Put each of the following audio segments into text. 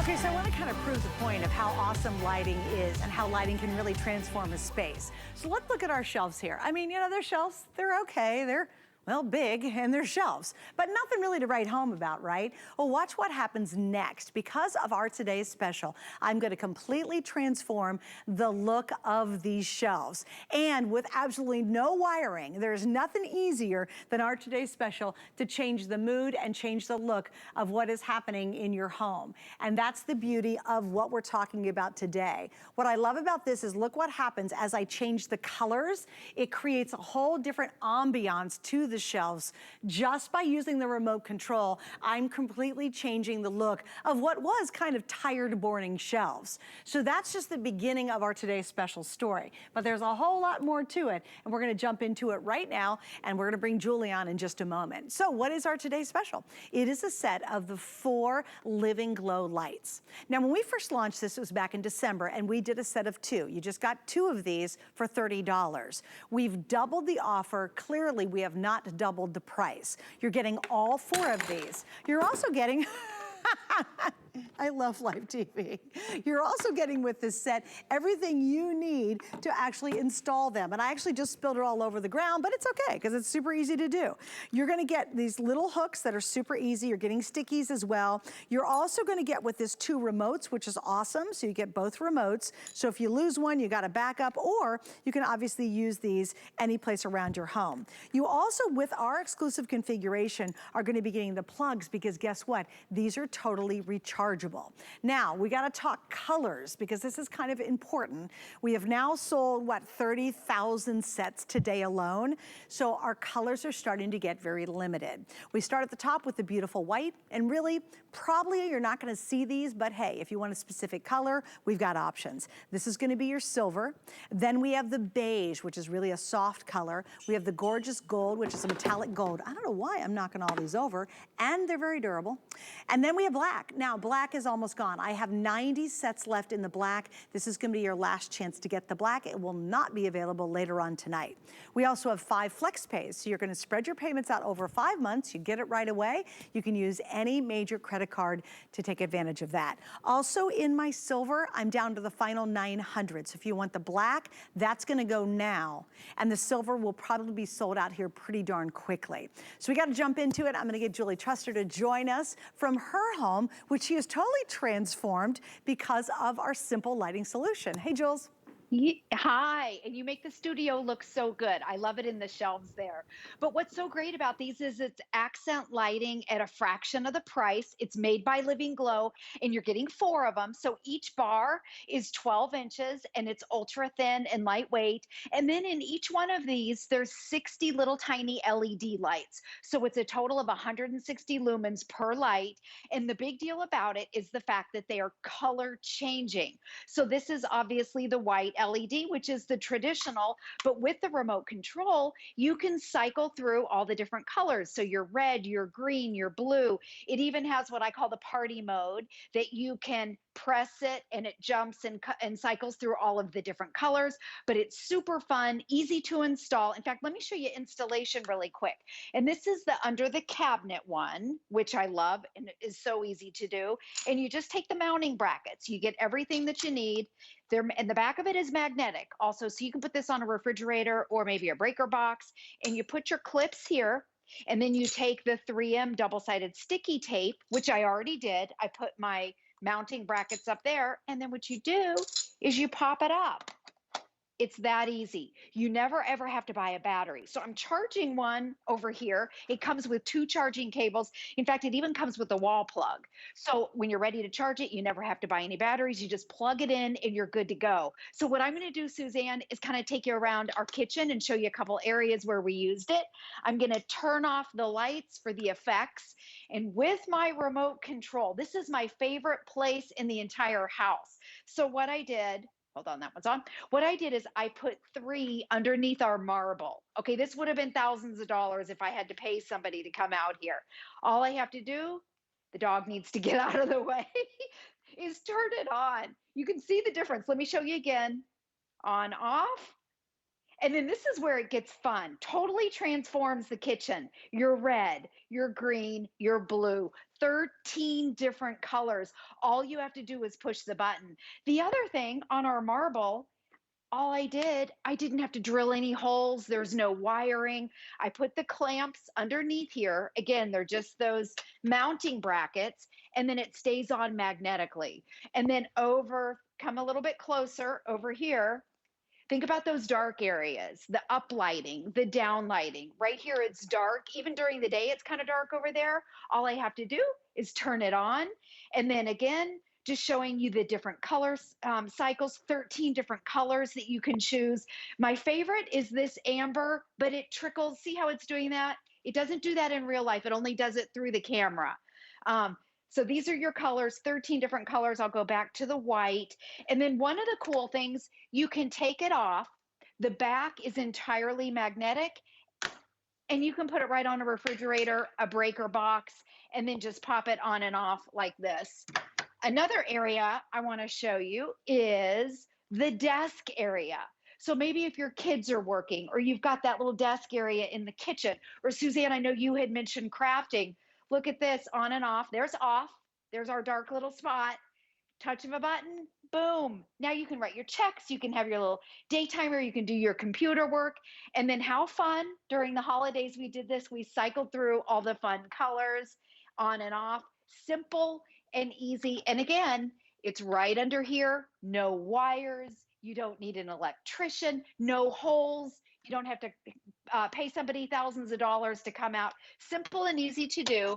Okay, so I want to kind of prove the point of how awesome lighting is and how lighting can really transform a space. So let's look at our shelves here. I mean, you know, their shelves, they're okay. They're, well, big, and they're shelves, but nothing really to write home about, right? Well, watch what happens next. Because of our today's special, I'm gonna completely transform the look of these shelves. And with absolutely no wiring, there's nothing easier than our today's special to change the mood and change the look of what is happening in your home. And that's the beauty of what we're talking about today. What I love about this is look what happens as I change the colors. It creates a whole different ambiance to the shelves. Just by using the remote control, I'm completely changing the look of what was kind of tired, boring shelves. So that's just the beginning of our today's special story. But there's a whole lot more to it, and we're gonna jump into it right now, and we're gonna bring Julie on in just a moment. So what is our today's special? It is a set of the 4 Living Glow lights. Now, when we first launched this, it was back in December, and we did a set of 2. You just got 2 of these for $30. We've doubled the offer. Clearly, we have not doubled the price. You're getting all 4 of these. You're also getting I love live TV. You're also getting with this set everything you need to actually install them. And I actually just spilled it all over the ground, but it's okay because it's super easy to do. You're gonna get these little hooks that are super easy. You're getting stickies as well. You're also gonna get with this 2 remotes, which is awesome. So you get both remotes. So if you lose one, you got a backup, or you can obviously use these any place around your home. You also, with our exclusive configuration, are gonna be getting the plugs because guess what? These are totally rechargeable. Now, we gotta talk colors because this is kind of important. We have now sold, what, 30,000 sets today alone. So our colors are starting to get very limited. We start at the top with the beautiful white, and really, probably you're not gonna see these, but hey, if you want a specific color, we've got options. This is gonna be your silver. Then we have the beige, which is really a soft color. We have the gorgeous gold, which is a metallic gold. I don't know why I'm knocking all these over, and they're very durable. And then we have black. Now, black is almost gone. I have 90 sets left in the black. This is gonna be your last chance to get the black. It will not be available later on tonight. We also have 5 flex pays. So you're gonna spread your payments out over 5 months. You get it right away. You can use any major credit card to take advantage of that. Also in my silver, I'm down to the final 900. So if you want the black, that's gonna go now. And the silver will probably be sold out here pretty darn quickly. So we gotta jump into it. I'm gonna get Julie Truster to join us from her home, which she has totally transformed because of our simple lighting solution. Hey, Jules. Hi, and you make the studio look so good. I love it in the shelves there. But what's so great about these is it's accent lighting at a fraction of the price. It's made by Living Glow, and you're getting 4 of them. So each bar is 12 inches, and it's ultra thin and lightweight. And then in each one of these, there's 60 little tiny LED lights. So it's a total of 160 lumens per light. And the big deal about it is the fact that they are color changing. So this is obviously the white LED, which is the traditional, but with the remote control, you can cycle through all the different colors. So your red, your green, your blue. It even has what I call the party mode that you can press it and it jumps and cycles through all of the different colors, but it's super fun, easy to install. In fact, let me show you installation really quick. And this is the under the cabinet one, which I love and it is so easy to do. And you just take the mounting brackets. You get everything that you need. There, and the back of it is magnetic also, so you can put this on a refrigerator or maybe a breaker box, and you put your clips here, and then you take the 3M double-sided sticky tape, which I already did. I put my mounting brackets up there, and then what you do is you pop it up. It's that easy. You never ever have to buy a battery. So I'm charging one over here. It comes with 2 charging cables. In fact, it even comes with a wall plug. So when you're ready to charge it, you never have to buy any batteries. You just plug it in and you're good to go. So what I'm going to do, Suzanne, is kind of take you around our kitchen and show you a couple areas where we used it. I'm going to turn off the lights for the effects. And with my remote control, this is my favorite place in the entire house. So what I did, hold on, that one's on. What I did is I put 3 underneath our marble. Okay, this would have been thousands of dollars if I had to pay somebody to come out here. All I have to do, the dog needs to get out of the way, is turn it on. You can see the difference. Let me show you again. On, off. And then this is where it gets fun. Totally transforms the kitchen. Your red, your green, your blue. 13 different colors. All you have to do is push the button. The other thing on our marble, I didn't have to drill any holes. There's no wiring. I put the clamps underneath here. Again, they're just those mounting brackets, and then it stays on magnetically. And then come a little bit closer over here. Think about those dark areas, the up lighting, the down lighting. Right here, it's dark. Even during the day, it's kind of dark over there. All I have to do is turn it on. And then again, just showing you the different color cycles, 13 different colors that you can choose. My favorite is this amber, but it trickles. See how it's doing that? It doesn't do that in real life. It only does it through the camera. So these are your colors, 13 different colors. I'll go back to the white. And then one of the cool things, you can take it off. The back is entirely magnetic, and you can put it right on a refrigerator, a breaker box, and then just pop it on and off like this. Another area I want to show you is the desk area. So maybe if your kids are working, or you've got that little desk area in the kitchen, or Suzanne, I know you had mentioned crafting. Look at this, on and off. There's off. There's our dark little spot. Touch of a button, boom. Now you can write your checks. You can have your little day timer. You can do your computer work. And then how fun. During the holidays, we did this. We cycled through all the fun colors, on and off. Simple and easy. And again, it's right under here. No wires. You don't need an electrician. No holes. You don't have to pay somebody thousands of dollars to come out. Simple and easy to do.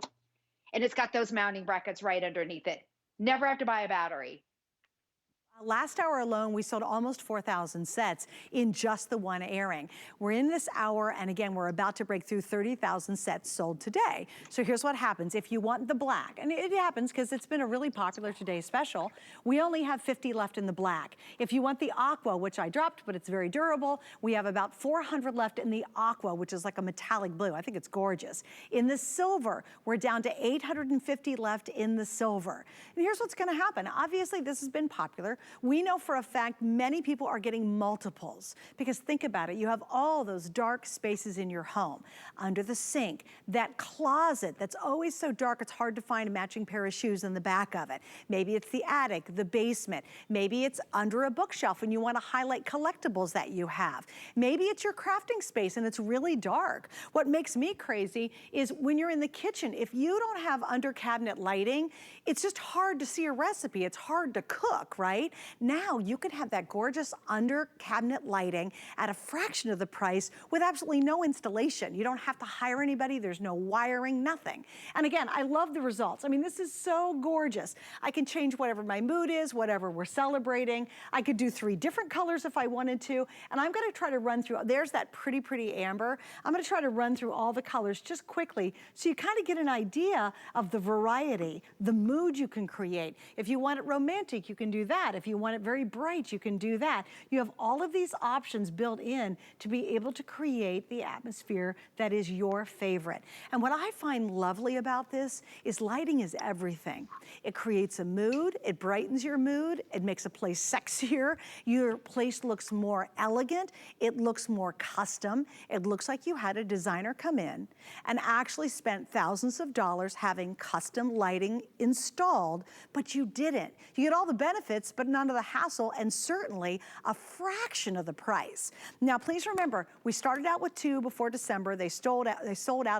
And it's got those mounting brackets right underneath it. Never have to buy a battery. Last hour alone, we sold almost 4,000 sets in just the one airing. We're in this hour, and again, we're about to break through 30,000 sets sold today. So here's what happens. If you want the black, and it happens because it's been a really popular Today special, we only have 50 left in the black. If you want the aqua, which I dropped, but it's very durable, we have about 400 left in the aqua, which is like a metallic blue. I think it's gorgeous. In the silver, we're down to 850 left in the silver. And here's what's gonna happen. Obviously, this has been popular. We know for a fact many people are getting multiples, because think about it, you have all those dark spaces in your home, under the sink, that closet that's always so dark it's hard to find a matching pair of shoes in the back of it. Maybe it's the attic, the basement, maybe it's under a bookshelf and you want to highlight collectibles that you have. Maybe it's your crafting space and it's really dark. What makes me crazy is when you're in the kitchen, if you don't have under cabinet lighting, it's just hard to see a recipe. It's hard to cook, right? Now you can have that gorgeous under cabinet lighting at a fraction of the price with absolutely no installation. You don't have to hire anybody. There's no wiring, nothing. And again, I love the results. I mean, this is so gorgeous. I can change whatever my mood is, whatever we're celebrating. I could do 3 different colors if I wanted to. And I'm gonna try to run through, there's that pretty, pretty amber. I'm gonna try to run through all the colors just quickly so you kind of get an idea of the variety, the mood you can create. If you want it romantic, you can do that. If you want it very bright, you can do that. You have all of these options built in to be able to create the atmosphere that is your favorite. And what I find lovely about this is lighting is everything. It creates a mood, it brightens your mood, it makes a place sexier, your place looks more elegant, it looks more custom, it looks like you had a designer come in and actually spent thousands of dollars having custom lighting installed, but you didn't. You get all the benefits, but none of the hassle, and certainly a fraction of the price. Now, please remember, we started out with 2 before December. They sold out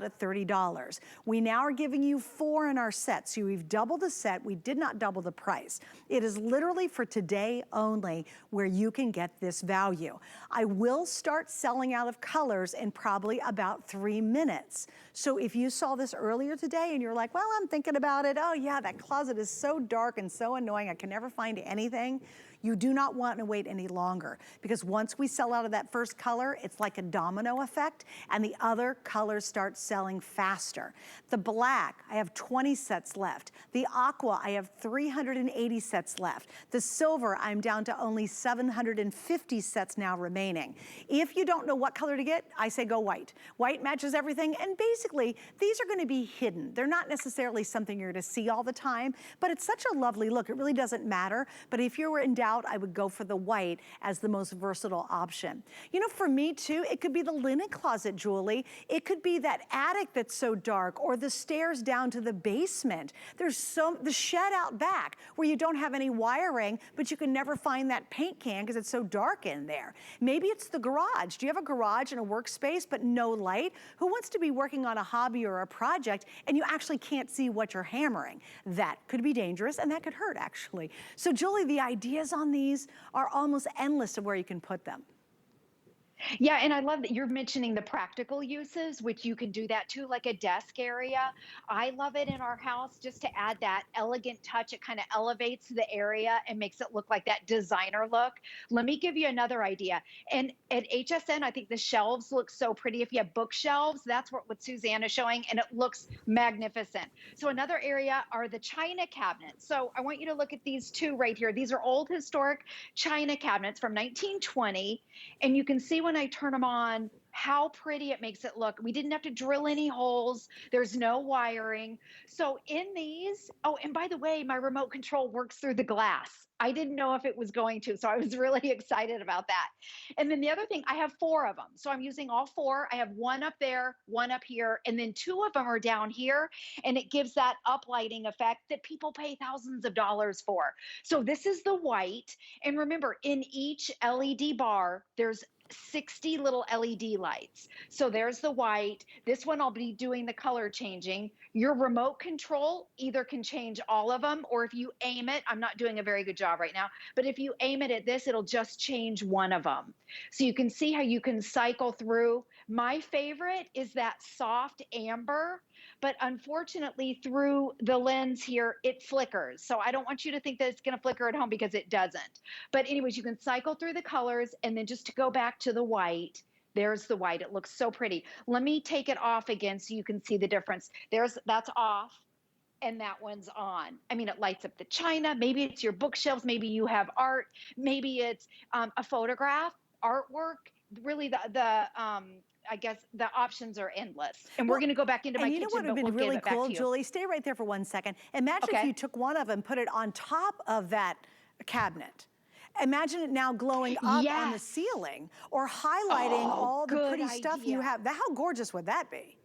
at $30. We now are giving you 4 in our set. So we've doubled the set. We did not double the price. It is literally for today only where you can get this value. I will start selling out of colors in probably about 3 minutes. So if you saw this earlier today and you're like, well, I'm thinking about it. Oh yeah, that closet is so dark and so annoying. I can never find anything. You do not want to wait any longer, because once we sell out of that first color, it's like a domino effect, and the other colors start selling faster. The black, I have 20 sets left. The aqua, I have 380 sets left. The silver, I'm down to only 750 sets now remaining. If you don't know what color to get, I say go white. White matches everything, and basically, these are gonna be hidden. They're not necessarily something you're gonna see all the time, but it's such a lovely look. It really doesn't matter, but if you were endowed doubt, I would go for the white as the most versatile option. You know, for me too, it could be the linen closet, Julie. It could be that attic that's so dark, or the stairs down to the basement. There's the shed out back where you don't have any wiring, but you can never find that paint can because it's so dark in there. Maybe it's the garage. Do you have a garage and a workspace but no light? Who wants to be working on a hobby or a project and you actually can't see what you're hammering? That could be dangerous and that could hurt actually. So Julie, the ideas on these are almost endless of where you can put them. Yeah, and I love that you're mentioning the practical uses, which you can do that too, like a desk area. I love it in our house just to add that elegant touch. It kind of elevates the area and makes it look like that designer look. Let me give you another idea. And at HSN, I think the shelves look so pretty. If you have bookshelves, that's what Suzanne is showing, and it looks magnificent. So another area are the china cabinets. So I want you to look at these two right here. These are old historic china cabinets from 1920, and you can see when I turn them on, how pretty it makes it look. We didn't have to drill any holes. There's no wiring. So in these, oh, and by the way, my remote control works through the glass. I didn't know if it was going to, so I was really excited about that. And then the other thing, I have 4 of them. So I'm using all 4. I have one up there, one up here, and then 2 of them are down here. And it gives that uplighting effect that people pay thousands of dollars for. So this is the white. And remember, in each LED bar, there's 60 little LED lights. So there's the white. This one I'll be doing the color changing. Your remote control either can change all of them, or if you aim it, I'm not doing a very good job right now, but if you aim it at this, it'll just change one of them. So you can see how you can cycle through. My favorite is that soft amber, but unfortunately through the lens here, it flickers. So I don't want you to think that it's gonna flicker at home because it doesn't. But anyways, you can cycle through the colors, and then just to go back to the white, there's the white. It looks so pretty. Let me take it off again so you can see the difference. That's off, and that one's on. I mean, it lights up the china. Maybe it's your bookshelves. Maybe you have art. Maybe it's a photograph, artwork. Really, I guess the options are endless. And we're going to go back into my kitchen, but we'll give it back to you. And you know what would be really cool, Julie? Stay right there for 1 second. Imagine if you took one of them, put it on top of that cabinet. Imagine it now glowing up on the ceiling, or highlighting all the pretty stuff you have. How gorgeous would that be?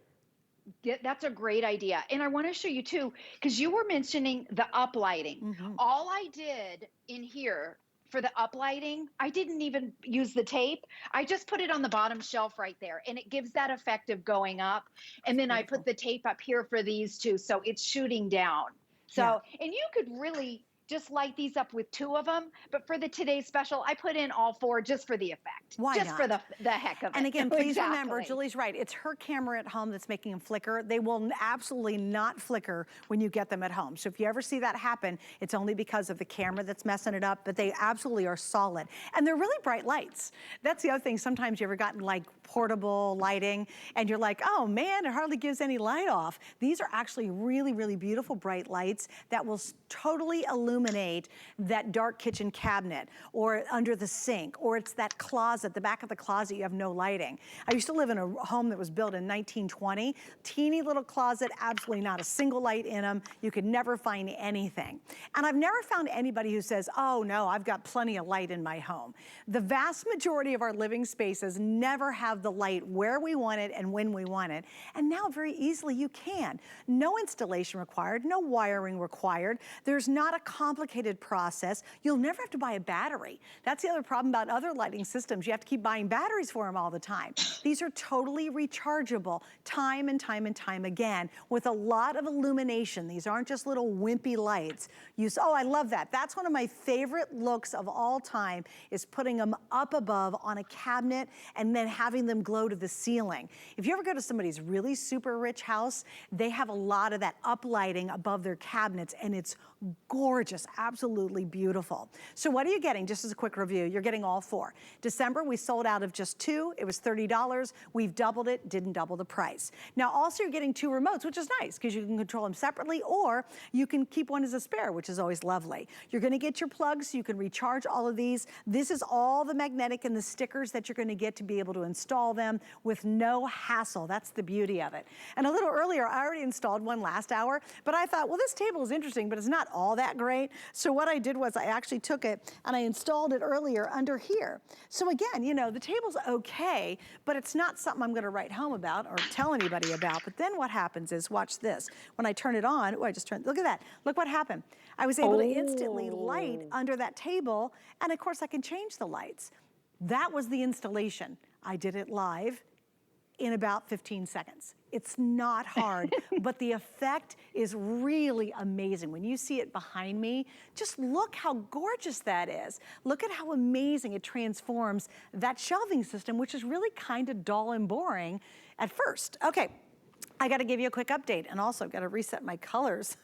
Yeah, that's a great idea. And I want to show you too, because you were mentioning the uplighting. All I did in here for the uplighting, I didn't even use the tape. I just put it on the bottom shelf right there, and it gives that effect of going up. And then I put the tape up here for these two, so it's shooting down. So, and you could really just light these up with 2 of them, but for the today's special, I put in all 4 just for the effect. Why just not? for the heck of it. And again, please remember, Julie's right. It's her camera at home that's making them flicker. They will absolutely not flicker when you get them at home. So if you ever see that happen, it's only because of the camera that's messing it up, but they absolutely are solid. And they're really bright lights. That's the other thing. Sometimes you ever gotten like portable lighting and you're like, oh man, it hardly gives any light off. These are actually really, really beautiful bright lights that will totally illuminate that dark kitchen cabinet, or under the sink, or it's that closet, the back of the closet you have no lighting. I used to live in a home that was built in 1920, teeny little closet, absolutely not a single light in them. You could never find anything. And I've never found anybody who says, oh no, I've got plenty of light in my home. The vast majority of our living spaces never have the light where we want it and when we want it. And now very easily you can. No installation required, no wiring required. There's not a complicated process. You'll never have to buy a battery. That's the other problem about other lighting systems. You have to keep buying batteries for them all the time. These are totally rechargeable time and time and time again with a lot of illumination. These aren't just little wimpy lights. Oh, I love that. That's one of my favorite looks of all time, is putting them up above on a cabinet and then having them glow to the ceiling. If you ever go to somebody's really super rich house, they have a lot of that uplighting above their cabinets, and it's gorgeous, absolutely beautiful. So what are you getting? Just as a quick review, you're getting all 4. December, we sold out of just 2. It was $30. We've doubled it, didn't double the price. Now also you're getting 2 remotes, which is nice because you can control them separately, or you can keep one as a spare, which is always lovely. You're gonna get your plugs so you can recharge all of these. This is all the magnetic and the stickers that you're gonna get to be able to install them with no hassle. That's the beauty of it. And a little earlier, I already installed one last hour, but I thought, well, this table is interesting, but it's not all that great. right? So what I did was I actually took it and I installed it earlier under here. So again, you know, the table's okay, but it's not something I'm gonna write home about or tell anybody about. But then what happens is, watch this. When I turn it on, oh, I just turned, look at that. Look what happened. I was able to instantly light Oh. under that table, and of course I can change the lights. That was the installation. I did it live in about 15 seconds. It's not hard, but the effect is really amazing. When you see it behind me, just look how gorgeous that is. Look at how amazing it transforms that shelving system, which is really kind of dull and boring at first. Okay. I gotta give you a quick update, and also gotta reset my colors.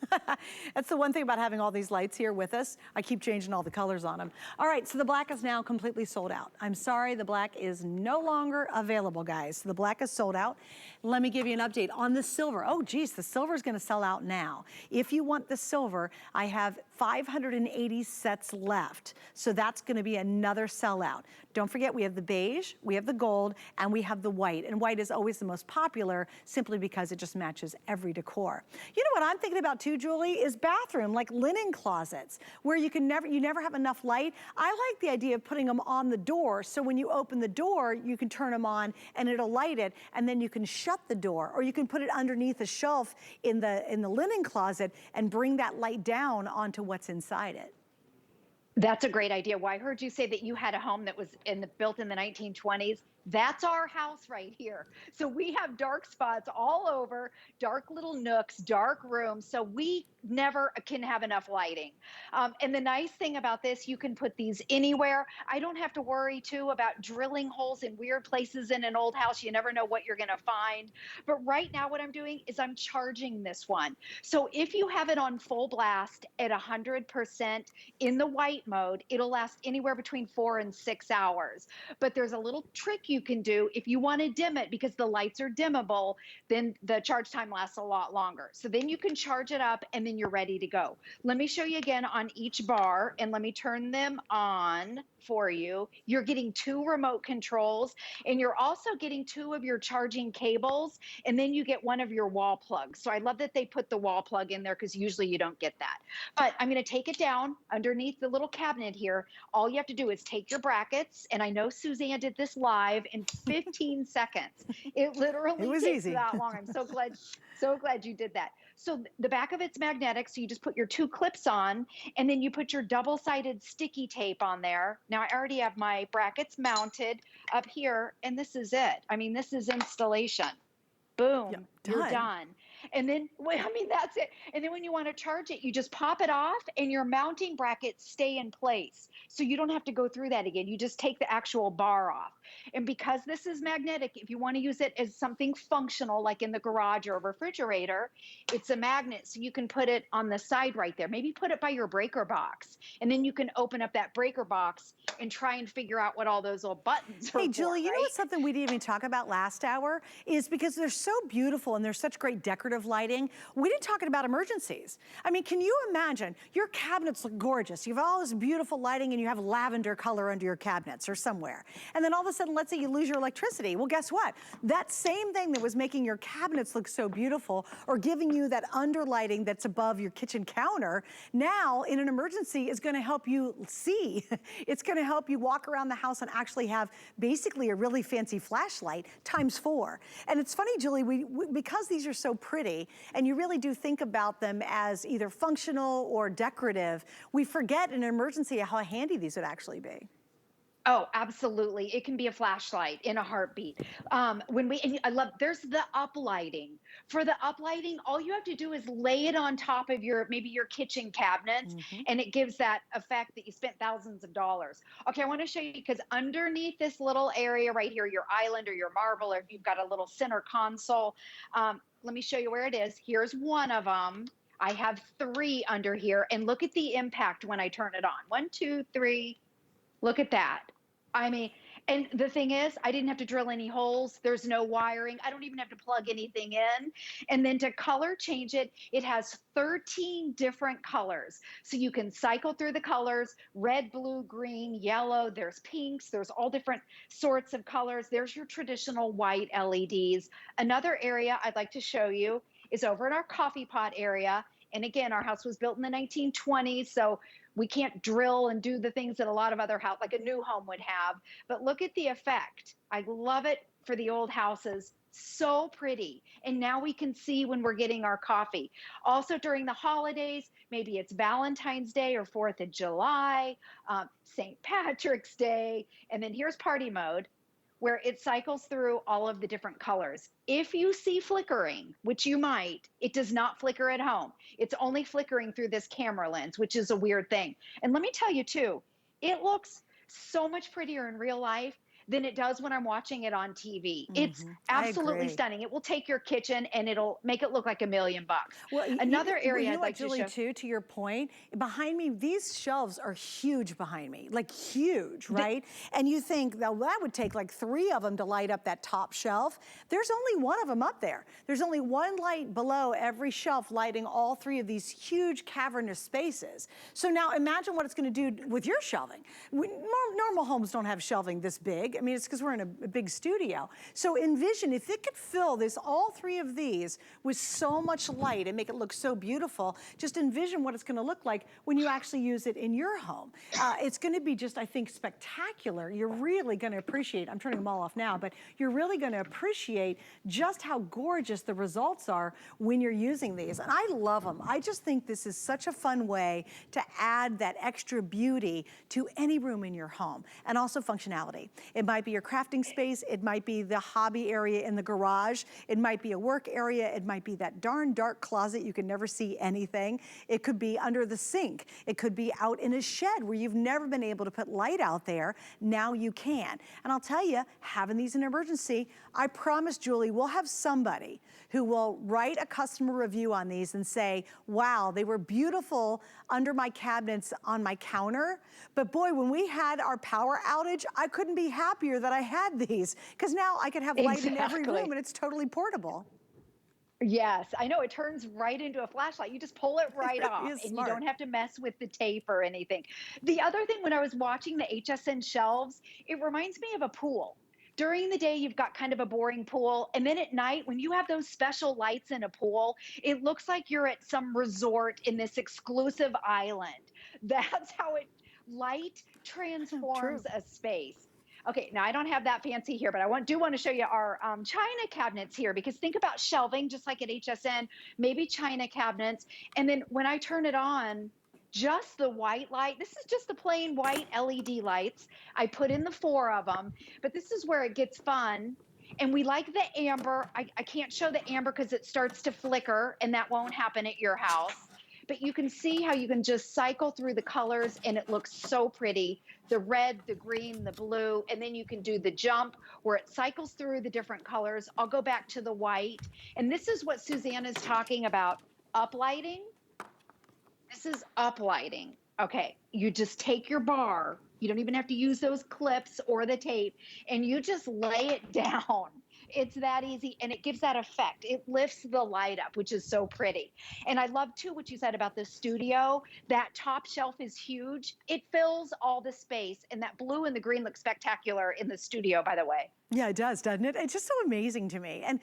That's the one thing about having all these lights here with us. I keep changing all the colors on them. All right, so the black is now completely sold out. I'm sorry, the black is no longer available, guys. So the black is sold out. Let me give you an update on the silver. Oh geez, the silver is gonna sell out now. If you want the silver, I have 580 sets left. So that's gonna be another sellout. Don't forget, we have the beige, we have the gold, and we have the white. And white is always the most popular simply because it just matches every decor. You know what I'm thinking about too, Julie, is bathroom, like linen closets, where you never have enough light. I like the idea of putting them on the door, so when you open the door, you can turn them on and it'll light it, and then you can shut the door, or you can put it underneath a shelf in the linen closet and bring that light down onto what's inside it. That's a great idea. Well, I heard you say that you had a home that was built in the 1920s. That's our house right here. So we have dark spots all over, dark little nooks, dark rooms. So we never can have enough lighting. And the nice thing about this, you can put these anywhere. I don't have to worry too about drilling holes in weird places in an old house. You never know what you're going to find. But right now what I'm doing is I'm charging this one. So if you have it on full blast at 100% in the white mode, it'll last anywhere between 4 and 6 hours. But there's a little trick you can do if you want to dim it, because the lights are dimmable, then the charge time lasts a lot longer. So then you can charge it up and then you're ready to go. Let me show you again on each bar, and let me turn them on for you. You're getting 2 remote controls, and you're also getting 2 of your charging cables, and then you get 1 of your wall plugs. So I love that they put the wall plug in there, because usually you don't get that. But I'm going to take it down underneath the little cabinet here. All you have to do is take your brackets, and I know Suzanne did this live in 15 seconds. It literally It was takes easy. that long. I'm so glad you did that. So the back of it's magnetic, so you just put your 2 clips on, and then you put your double-sided sticky tape on there. Now I already have my brackets mounted up here, and this is it. I mean, this is installation. Boom, Yep, you're done. done. And then, well, I mean, that's it. And then when you want to charge it, you just pop it off and your mounting brackets stay in place. So you don't have to go through that again. You just take the actual bar off. And because this is magnetic, if you want to use it as something functional, like in the garage or a refrigerator, it's a magnet. So you can put it on the side right there. Maybe put it by your breaker box. And then you can open up that breaker box and try and figure out what all those little buttons are Hey, for, Julie, you know right? what's something we didn't even talk about last hour is because they're so beautiful and they're such great decorative lighting, we didn't talk about emergencies. I mean, can you imagine? Your cabinets look gorgeous. You have all this beautiful lighting and you have lavender color under your cabinets or somewhere. And then all of a sudden, let's say you lose your electricity. Well, guess what? That same thing that was making your cabinets look so beautiful or giving you that underlighting that's above your kitchen counter, now in an emergency is gonna help you see. It's gonna help you walk around the house and actually have basically a really fancy flashlight ×4. And it's funny, Julie, because these are so pretty and you really do think about them as either functional or decorative, we forget in an emergency how handy these would actually be. Oh, absolutely. It can be a flashlight in a heartbeat. And I love, there's the uplighting. For the uplighting, all you have to do is lay it on top of maybe your kitchen cabinet, and it gives that effect that you spent thousands of dollars. Okay, I want to show you, because underneath this little area right here, your island or your marble, or if you've got a little center console, let me show you where it is. Here's one of them. I have 3 under here, and look at the impact when I turn it on. 1, 2, 3. Look at that. I mean, and the thing is, I didn't have to drill any holes. There's no wiring. I don't even have to plug anything in. And then to color change it, it has 13 different colors. So you can cycle through the colors: red, blue, green, yellow. There's pinks. There's all different sorts of colors. There's your traditional white LEDs. Another area I'd like to show you is over in our coffee pot area. And again, our house was built in the 1920s, so we can't drill and do the things that a lot of other house, like a new home would have. But look at the effect. I love it for the old houses. So pretty. And now we can see when we're getting our coffee. Also during the holidays, maybe it's Valentine's Day or 4th of July, St. Patrick's Day. And then here's party mode, where it cycles through all of the different colors. If you see flickering, which you might, it does not flicker at home. It's only flickering through this camera lens, which is a weird thing. And let me tell you too, it looks so much prettier in real life than it does when I'm watching it on TV. It's I absolutely agree. stunning. It will take your kitchen and it'll make it look like $1,000,000. Well, Another well, area you know I'd what, like to Julie, show. too, to your point, behind me, these shelves are huge behind me, like huge, The, right? And you think, well, that would take like 3 of them to light up that top shelf. There's only 1 of them up there. There's only 1 light below every shelf lighting all 3 of these huge cavernous spaces. So now imagine what it's gonna do with your shelving. Normal homes don't have shelving this big. I mean, it's because we're in a big studio. So envision if it could fill this, all 3 of these with so much light and make it look so beautiful, just envision what it's gonna look like when you actually use it in your home. It's gonna be just, I think, spectacular. You're really gonna appreciate, I'm turning them all off now, but you're really gonna appreciate just how gorgeous the results are when you're using these. And I love them. I just think this is such a fun way to add that extra beauty to any room in your home, and also functionality. It might be your crafting space, it might be the hobby area in the garage, it might be a work area, it might be that darn dark closet you can never see anything. It could be under the sink. It could be out in a shed where you've never been able to put light out there. Now you can. And I'll tell you, having these in emergency, I promise, Julie, we'll have somebody who will write a customer review on these and say, wow, they were beautiful under my cabinets on my counter, but boy, when we had our power outage, I couldn't be happier that I had these, because now I could have light in every room and it's totally portable. Yes, I know, it turns right into a flashlight. You just pull it right It really off is and you smart. don't have to mess with the tape or anything. The other thing, when I was watching the HSN shelves, it reminds me of a pool. During the day, you've got kind of a boring pool. And then at night, when you have those special lights in a pool, it looks like you're at some resort in this exclusive island. That's how light True. transforms a space. Okay, now I don't have that fancy here, but do want to show you our china cabinets here, because think about shelving, just like at HSN, maybe china cabinets. And then when I turn it on, just the white light, this is just the plain white LED lights. I put in the 4 of them, but this is where it gets fun. And we like the amber. I can't show the amber because it starts to flicker, and that won't happen at your house. But you can see how you can just cycle through the colors and it looks so pretty. The red, the green, the blue, and then you can do the jump where it cycles through the different colors. I'll go back to the white. And this is what Suzanne is talking about, uplighting. This is uplighting. Okay, you just take your bar, you don't even have to use those clips or the tape, and you just lay it down. It's that easy, and it gives that effect. It lifts the light up, which is so pretty. And I love too what you said about the studio. That top shelf is huge. It fills all the space, and that blue and the green look spectacular in the studio, by the way. Yeah, it does, doesn't it? It's just so amazing to me. And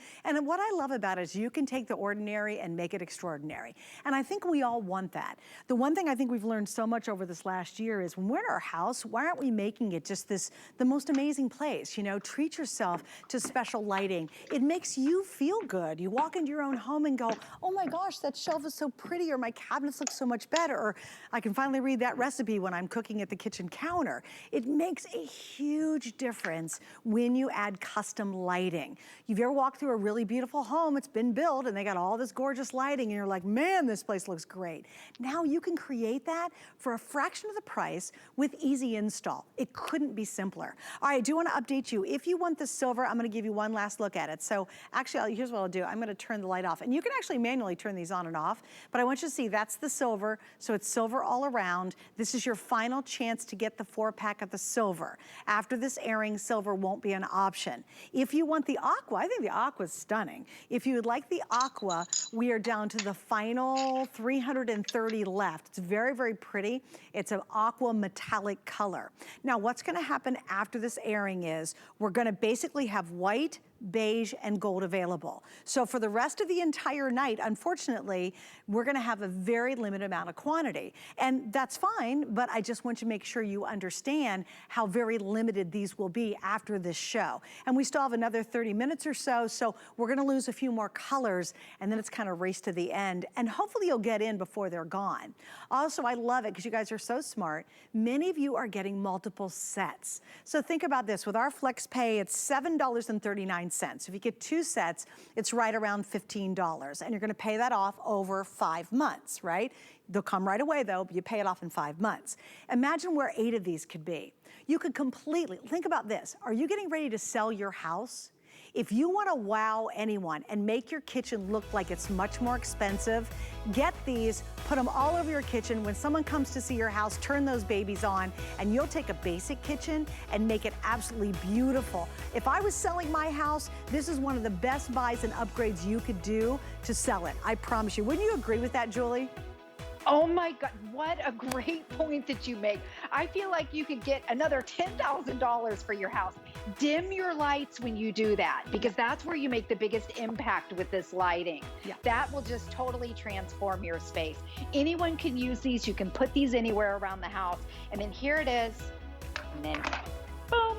what I love about it is you can take the ordinary and make it extraordinary. And I think we all want that. The one thing I think we've learned so much over this last year is when we're in our house, why aren't we making it just the most amazing place? You know, treat yourself to special lighting. It makes you feel good. You walk into your own home and go, oh my gosh, that shelf is so pretty, or my cabinets look so much better, or I can finally read that recipe when I'm cooking at the kitchen counter. It makes a huge difference when you add custom lighting. You've ever walked through a really beautiful home, it's been built and they got all this gorgeous lighting and you're like, man, this place looks great. Now you can create that for a fraction of the price with easy install. It couldn't be simpler. All right, I do want to update you. If you want the silver, I'm going to give you one last look at it. So actually, here's what I'll do. I'm going to turn the light off, and you can actually manually turn these on and off, but I want you to see that's the silver. So it's silver all around. This is your final chance to get the 4-pack of the silver. After this airing, silver won't be an option. If you want the aqua, I think the aqua is stunning. If you would like the aqua, we are down to the final 330 left. It's very, very pretty. It's an aqua metallic color. Now, what's going to happen after this airing is we're going to basically have white, beige, and gold available. So for the rest of the entire night, unfortunately, we're gonna have a very limited amount of quantity. And that's fine, but I just want you to make sure you understand how very limited these will be after this show. And we still have another 30 minutes or so, so we're gonna lose a few more colors, and then it's kind of race to the end. And hopefully you'll get in before they're gone. Also, I love it because you guys are so smart. Many of you are getting multiple sets. So think about this, with our flex pay, it's $7.39. If you get 2 sets, it's right around $15. And you're gonna pay that off over 5 months, right? They'll come right away though, but you pay it off in 5 months. Imagine where 8 of these could be. You could completely, think about this. Are you getting ready to sell your house? If you want to wow anyone and make your kitchen look like it's much more expensive, get these, put them all over your kitchen. When someone comes to see your house, turn those babies on, and you'll take a basic kitchen and make it absolutely beautiful. If I was selling my house, this is one of the best buys and upgrades you could do to sell it. I promise you. Wouldn't you agree with that, Julie? Oh my God, what a great point that you make. I feel like you could get another $10,000 for your house. Dim your lights when you do that, because that's where you make the biggest impact with this lighting. Yeah. That will just totally transform your space. Anyone can use these. You can put these anywhere around the house. And then here it is. And then boom,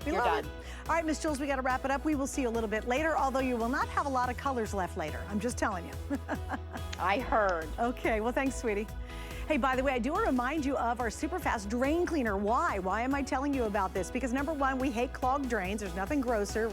you're done. All right, Miss Jules, we got to wrap it up. We will see you a little bit later, although you will not have a lot of colors left later. I'm just telling you. I heard. Okay, well, thanks, sweetie. Hey, by the way, I do want to remind you of our super fast drain cleaner. Why? Why am I telling you about this? Because number one, we hate clogged drains. There's nothing grosser.